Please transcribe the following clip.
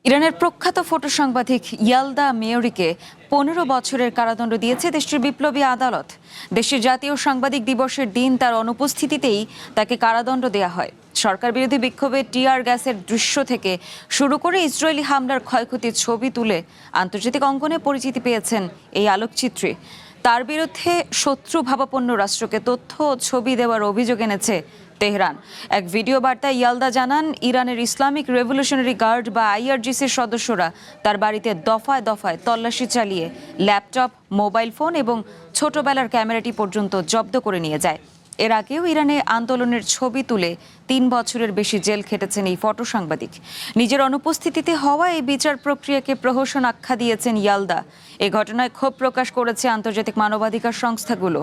ইরানের প্রখ্যাত ফটো সাংবাদিক ইয়ালদা মেয়রিকে 15 বছরের কারাদণ্ড দিয়েছে দেশটির বিপ্লবী আদালত। দেশের জাতীয় সাংবাদিক দিবসের দিন তার অনুপস্থিতিতেই তাকে কারাদণ্ড দেওয়া হয়। সরকার বিরোধী বিক্ষোভে টিয়ার গ্যাসের দৃশ্য থেকে শুরু করে ইসরায়েলি হামলার ক্ষয়ক্ষতির ছবি তুলে আন্তর্জাতিক অঙ্গনে পরিচিতি পেয়েছেন এই আলোকচিত্রী। তার বিরুদ্ধে শত্রুভাবাপন্ন রাষ্ট্রকে তথ্য ও ছবি দেওয়ার অভিযোগ এনেছে তেহরান। এক ভিডিও বার্তায় ইয়ালদা জানান, ইরানের ইসলামিক রেভলিউশনারি গার্ড বা আইআরজিসির সদস্যরা তার বাড়িতে দফায় দফায় তল্লাশি চালিয়ে ল্যাপটপ, মোবাইল ফোন এবং ছোটবেলার ক্যামেরাটি পর্যন্ত জব্দ করে নিয়ে যায়। এর আগেও ইরানে আন্দোলনের ছবি তুলে 3 বছরের বেশি জেল খেটেছেন এই ফটো সাংবাদিক। নিজের অনুপস্থিতিতে হওয়া এই বিচার প্রক্রিয়াকে প্রহসন আখ্যা দিয়েছেন ইয়ালদা। এ ঘটনায় ক্ষোভ প্রকাশ করেছে আন্তর্জাতিক মানবাধিকার সংস্থাগুলো।